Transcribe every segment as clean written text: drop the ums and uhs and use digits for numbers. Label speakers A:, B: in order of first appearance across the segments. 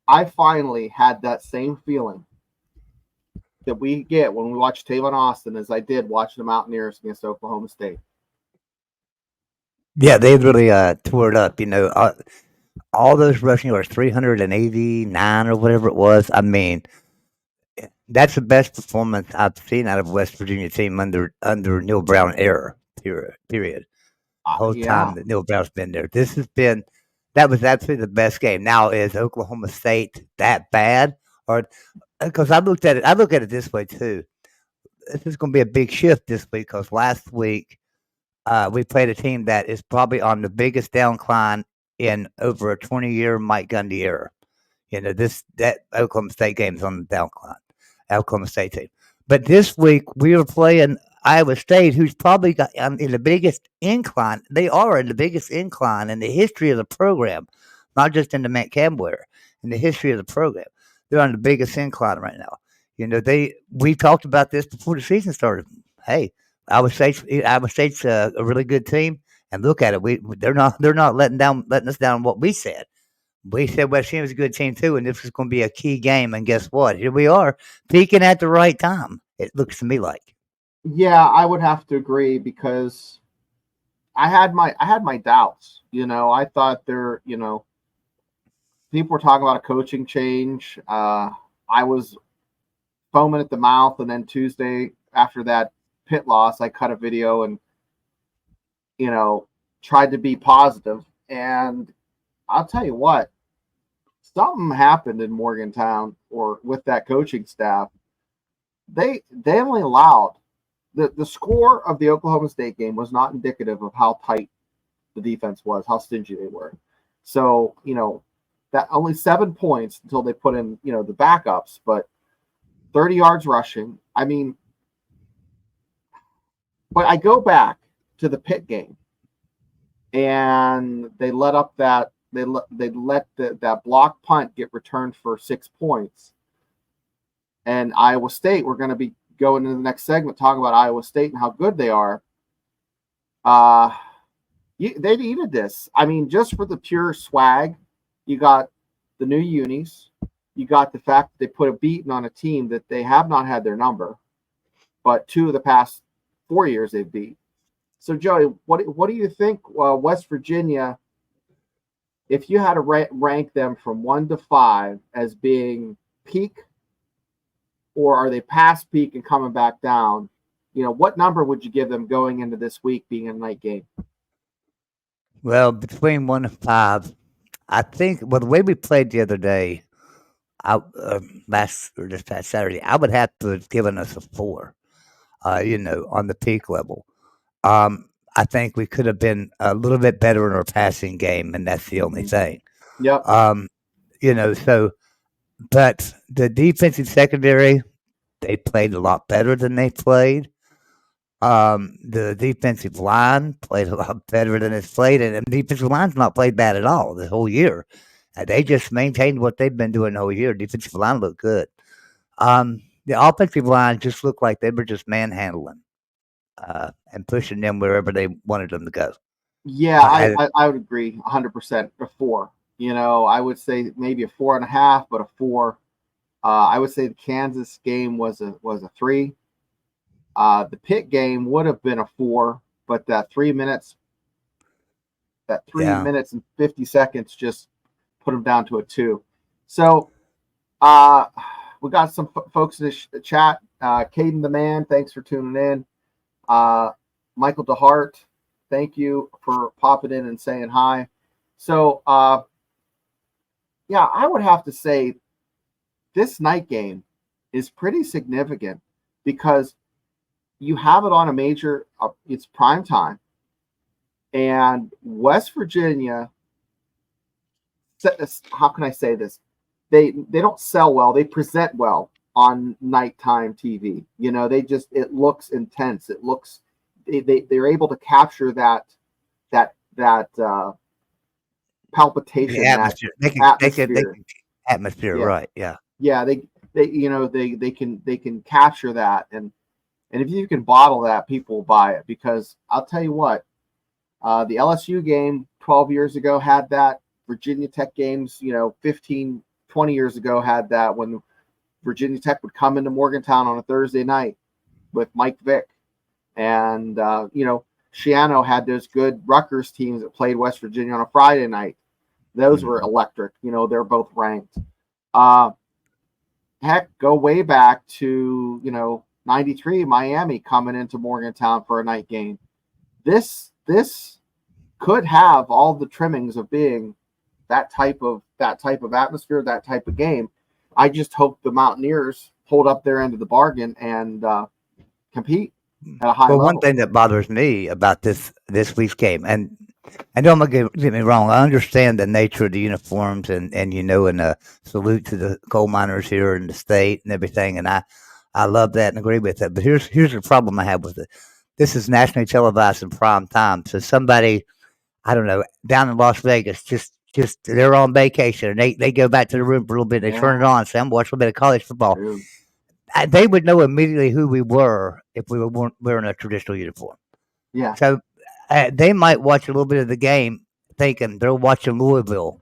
A: I finally had that same feeling that we get when we watch Tavon Austin as I did watching the Mountaineers against Oklahoma State.
B: Yeah, they really tore it up. All those rushing yards, 389 or whatever it was. I mean, that's the best performance I've seen out of West Virginia team under Neil Brown era. Period. The whole time
A: Yeah,
B: that Neil Brown's been there, that was absolutely the best game. Now, is Oklahoma State that bad? Or because I look at it this way too. This is going to be a big shift this week because last week we played a team that is probably on the biggest downcline in over a 20-year Mike Gundy era. This that Oklahoma State game is on the downcline. Oklahoma State team. But this week we were playing Iowa State, who's probably got in the biggest incline. They are in the biggest incline in the history of the program, not just in the Matt Campbell era, in the history of the program. They're on the biggest incline right now. We talked about this before the season started. Hey, Iowa State's a really good team, and look at it. They're not letting us down on what we said. We said West Virginia was a good team too, and this was going to be a key game. And guess what? Here we are, peaking at the right time. It looks to me like.
A: yeah, I would have to agree because I had my doubts. I thought people were talking about a coaching change. I was foaming at the mouth, and then Tuesday after that pit loss, I cut a video and you know tried to be positive. And I'll tell you what, something happened in Morgantown or with that coaching staff. They only allowed the score of the Oklahoma State game was not indicative of how tight the defense was, how stingy they were. So, that only 7 points until they put in, the backups, but 30 yards rushing. I mean, but I go back to the Pitt game and they let up that block punt get returned for 6 points. And Iowa State, we're going to be going into the next segment talking about Iowa State and how good they are. They needed this. I mean, just for the pure swag, you got the new unis. You got the fact that they put a beating on a team that they have not had their number, but 2 of the past 4 years they've beat. So, Joey, what do you think West Virginia, if you had to rank them from 1 to 5 as being peak, or are they past peak and coming back down? What number would you give them going into this week being a night game?
B: Well, between 1 and 5, I think. Well, the way we played the other day, this past Saturday, I would have to have given us a 4. On the peak level. I think we could have been a little bit better in our passing game, and that's the only thing.
A: Yep.
B: So, but the defensive secondary, they played a lot better than they played. The defensive line played a lot better than it's played, and the defensive line's not played bad at all the whole year. They just maintained what they've been doing the whole year. Defensive line looked good. The offensive line just looked like they were just manhandling and pushing them wherever they wanted them to go.
A: Yeah, I would agree 100%. A 4. I would say maybe a 4.5, but a 4. I would say the Kansas game was a 3. The Pitt game would have been a 4, but that 3 minutes and 50 seconds just put them down to a 2. So we got some folks in the chat. Caden the Man, thanks for tuning in. Michael DeHart, thank you for popping in and saying hi. So, I would have to say this night game is pretty significant because you have it on a major, it's prime time, and West Virginia, how can I say this? They don't sell well, they present well on nighttime TV. It looks intense. It looks, they're able to capture that palpitation,
B: the atmosphere.
A: atmosphere.
B: Atmosphere,
A: Yeah.
B: right? Yeah.
A: Yeah, they can capture that, and if you can bottle that, people will buy it. Because I'll tell you what, the LSU game 12 years ago had that. Virginia Tech games, 15 20 years ago had that when Virginia Tech would come into Morgantown on a Thursday night with Mike Vick. And, Shiano had those good Rutgers teams that played West Virginia on a Friday night. Those were electric. They're both ranked. Heck, go way back to, 93, Miami coming into Morgantown for a night game. This could have all the trimmings of being that type of atmosphere, that type of game. I just hope the Mountaineers hold up their end of the bargain and compete at a high level.
B: One thing that bothers me about this week's game, and don't get me wrong, I understand the nature of the uniforms and a salute to the coal miners here in the state and everything, and I love that and agree with it. But here's the problem I have with it. This is nationally televised in prime time, so somebody, I don't know, down in Las Vegas, just they're on vacation and they go back to the room for a little bit. They turn it on, say, I'm watching a bit of college football.
A: Dude.
B: They would know immediately who we were if we weren't wearing a traditional uniform.
A: Yeah.
B: So they might watch a little bit of the game thinking they're watching Louisville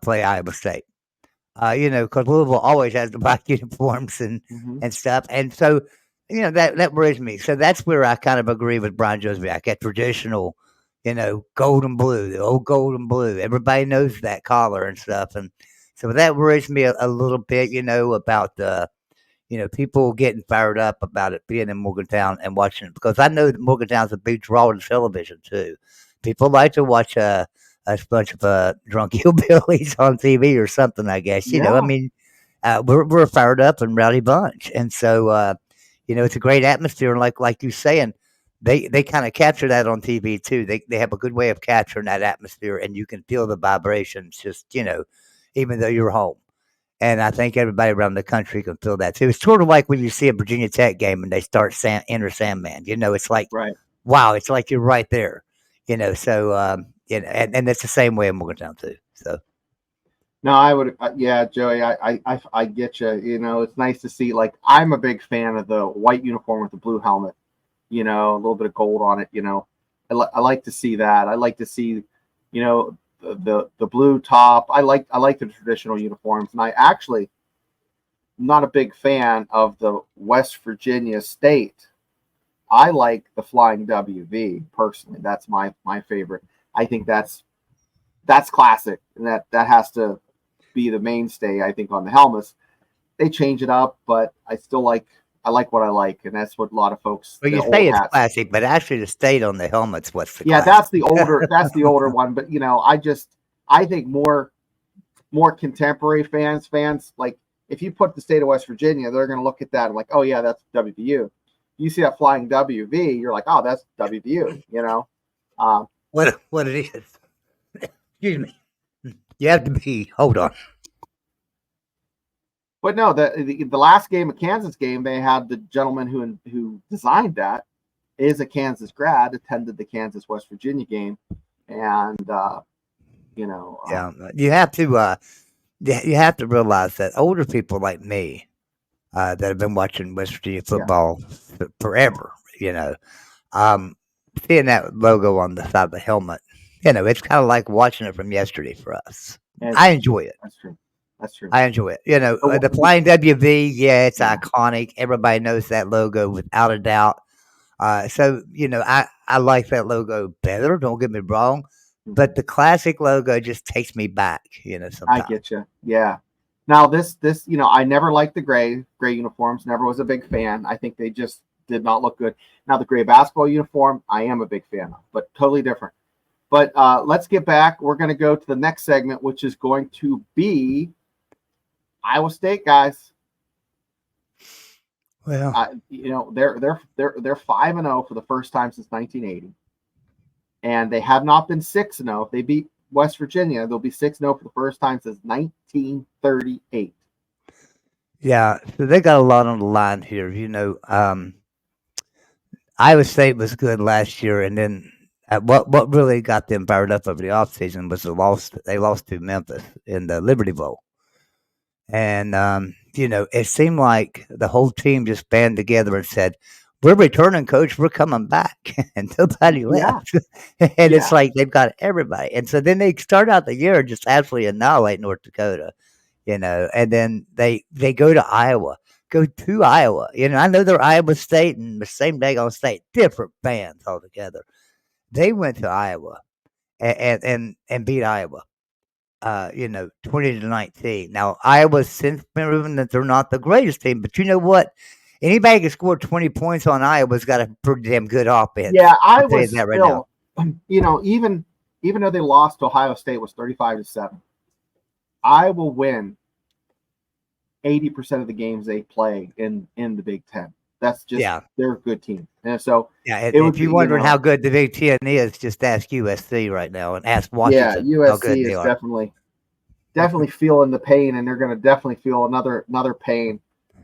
B: play Iowa State. Because Louisville always has the black uniforms and stuff. And so, that worries me. So that's where I kind of agree with Brian Josviak, that traditional, gold and blue, the old gold and blue. Everybody knows that collar and stuff. And so that worries me a little bit, about the, people getting fired up about it being in Morgantown and watching it. Because I know that Morgantown's a big draw to television, too. People like to watch a bunch of drunk hillbillies on TV or something, I guess. We're a fired up and rowdy bunch. And so, it's a great atmosphere. And like you're saying, they kind of capture that on TV too. They have a good way of capturing that atmosphere, and you can feel the vibrations just, even though you're home. And I think everybody around the country can feel that too. It's sort of like when you see a Virginia Tech game and they start Enter Sandman. It's like,
A: right.
B: Wow, it's like you're right there. So and it's the same way in Morgantown too. So.
A: No, I would, Joey, I get you. It's nice to see. Like, I'm a big fan of the white uniform with the blue helmet. A little bit of gold on it. I like to see that. I like to see, the blue top. I like the traditional uniforms, and I actually am not a big fan of the West Virginia State. I like the Flying WV personally. That's my favorite. I think that's classic, and that has to be the mainstay, I think, on the helmets. They change it up, but I like what I like, and that's what a lot of folks.
B: Well, you say it's classic, but actually the state on the helmets what's the classic.
A: That's the older one. But I think more contemporary fans like, if you put the state of West Virginia, they're going to look at that and like, oh yeah, that's WVU. You see that Flying WV, you're like, oh, that's WVU.
B: What it is? Excuse me. You have to be. Hold on.
A: But no, the last game, a Kansas game, they had the gentleman who designed that is a Kansas grad, attended the Kansas West Virginia game, and
B: you have to realize that older people like me that have been watching West Virginia football forever, seeing that logo on the side of the helmet, it's kind of like watching it from yesterday for us. I enjoy it.
A: That's true.
B: I enjoy it. The Flying WV, it's iconic. Everybody knows that logo without a doubt. So, I like that logo better. Don't get me wrong. But the classic logo just takes me back, sometimes.
A: I get you. Yeah. Now, this, I never liked the gray uniforms. Never was a big fan. I think they just did not look good. Now, the gray basketball uniform, I am a big fan of, but totally different. But let's get back. We're going to go to the next segment, which is going to be Iowa State, guys.
B: Well,
A: they're 5-0 for the first time since 1980, and they have not been 6-0. If they beat West Virginia, they'll be 6-0 for the first time since 1938.
B: Yeah, so they got a lot on the line here. Iowa State was good last year, and then what really got them fired up over the offseason was they lost to Memphis in the Liberty Bowl. And, it seemed like the whole team just banded together and said, we're returning, coach. We're coming back. And nobody left. And it's like they've got everybody. And so then they start out the year just absolutely annihilate North Dakota. and then they go to Iowa. Go to Iowa. I know they're Iowa State and the same daggone state, different bands altogether. They went to Iowa and beat Iowa. 20-19. Now Iowa's since proven that they're not the greatest team, but you know what? Anybody can score 20 points on Iowa's got a pretty damn good offense.
A: Yeah,
B: I'll tell you
A: Iowa's
B: that right now.
A: still, even though they lost to Ohio State was 35-7, Iowa win 80% of the games they play in the Big Ten. That's just they're a good team. And so
B: if you're wondering how good the Big Ten is, just ask USC right now and ask Washington how good
A: USC
B: they
A: is
B: are.
A: definitely feeling the pain, and they're going to definitely feel another pain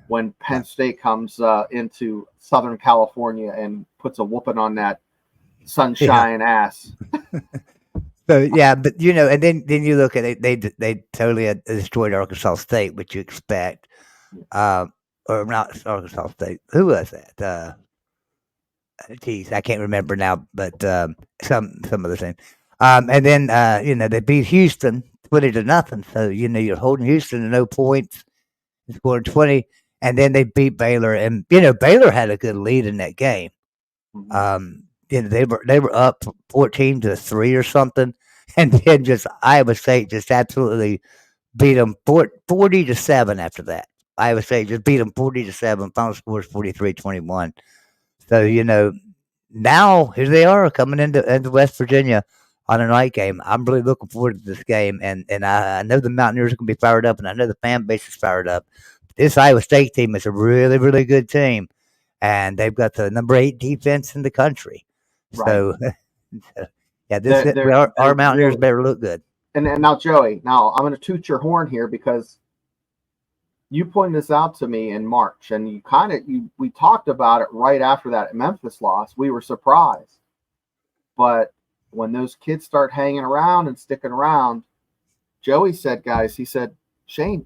A: when Penn State comes into Southern California and puts a whooping on that sunshine ass.
B: So but and then you look at it, they totally destroyed Arkansas State, which you expect, or not Arkansas State. Who was that? Geez, I can't remember now, but some other thing. And then they beat Houston 20-0. So you're holding Houston to no points, scored 20, and then they beat Baylor, and Baylor had a good lead in that game. They were up 14-3 or something, and then just Iowa State just absolutely beat them 40-7 after that. Iowa State just beat them 40-7. Final score is 43-21. So now here they are coming into West Virginia on a night game. I'm really looking forward to this game, and I know the Mountaineers are going to be fired up, and I know the fan base is fired up. This Iowa State team is a really, really good team, and they've got the number 8 defense in the country.
A: Right.
B: So, our Mountaineers better look good.
A: And now, Joey, I'm going to toot your horn here because you pointed this out to me in March, and we talked about it right after that Memphis loss. We were surprised, but when those kids start hanging around and sticking around, Joey said, guys, he said, Shane,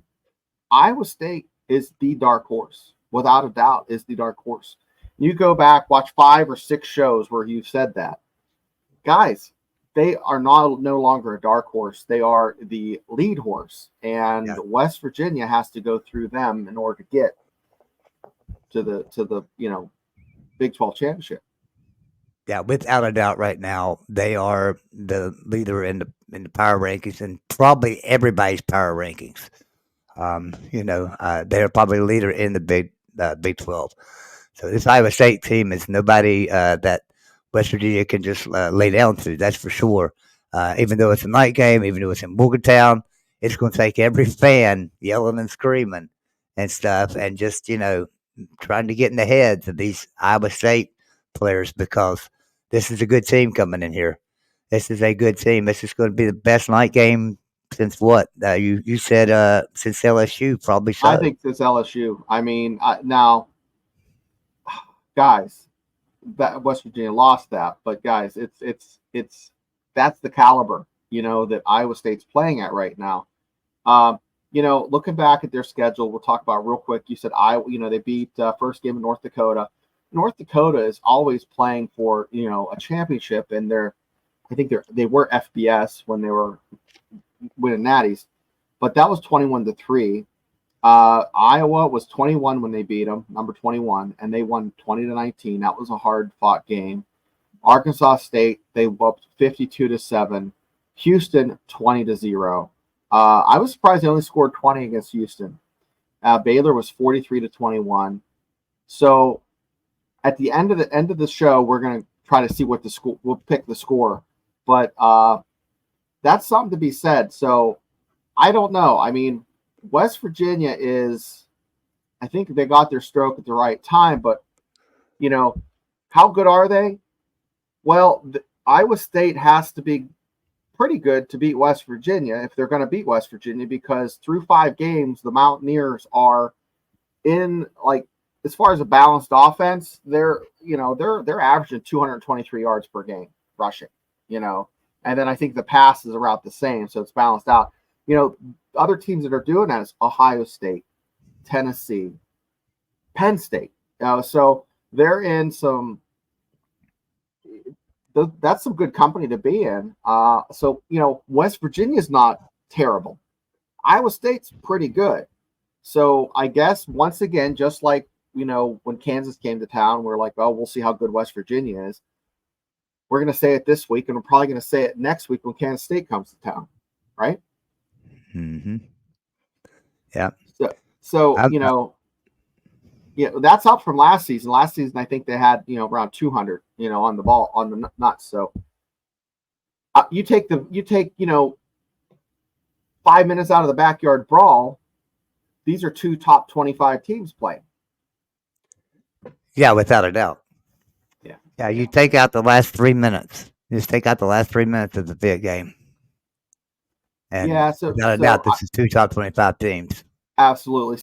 A: Iowa State is the dark horse, without a doubt, is the dark horse. You go back, watch 5 or 6 shows where you've said that, guys. They are no longer a dark horse. They are the lead horse, and West Virginia has to go through them in order to get to the Big 12 championship.
B: Yeah, without a doubt, right now they are the leader in the power rankings, and probably everybody's power rankings. They're probably the leader in the Big 12. So this Iowa State team is nobody that West Virginia can just lay down to. That's for sure. Even though it's a night game, even though it's in Morgantown, it's going to take every fan yelling and screaming and stuff, and just trying to get in the heads of these Iowa State players, because this is a good team coming in here. This is a good team. This is going to be the best night game since what? You said since LSU, probably so.
A: I think since LSU. I mean, now, guys, that West Virginia lost that, but guys, it's that's the caliber that Iowa State's playing at right now. Looking back at their schedule, we'll talk about real quick. You said Iowa, they beat first game in North Dakota. North Dakota is always playing for a championship, and they were FBS when they were winning natties, but that was 21-3. Iowa was 21 when they beat them, number 21, and they won 20-19. That was a hard-fought game. Arkansas State, they whooped 52-7. Houston, 20-0. I was surprised they only scored 20 against Houston. Baylor was 43-21. So at the end of the show, we're going to try to see what the score. We'll pick the score, but that's something to be said. So I don't know. I mean, West Virginia I think they got their stroke at the right time, but how good are they? Well, Iowa State has to be pretty good to beat West Virginia if they're going to beat West Virginia, because through 5 games, the Mountaineers are in, like, as far as a balanced offense, they're averaging 223 yards per game rushing, and then I think the pass is around the same, so it's balanced out. Other teams that are doing that is Ohio State, Tennessee, Penn State. So they're in that's some good company to be in. So West Virginia's not terrible. Iowa State's pretty good. So I guess once again, just like, when Kansas came to town, we're like, oh, we'll see how good West Virginia is. We're going to say it this week, and we're probably going to say it next week when Kansas State comes to town, right?
B: Mm-hmm. Yeah.
A: So that's up from last season. Last season, I think they had, around 200, on the ball, on the nuts. So you take 5 minutes out of the backyard brawl. These are two top 25 teams playing.
B: Yeah, without a doubt.
A: Yeah.
B: Yeah, you take out the last 3 minutes. You just take out the last 3 minutes of the big game. And
A: Yeah, so
B: without a doubt, this is two top 25 teams.
A: Absolutely.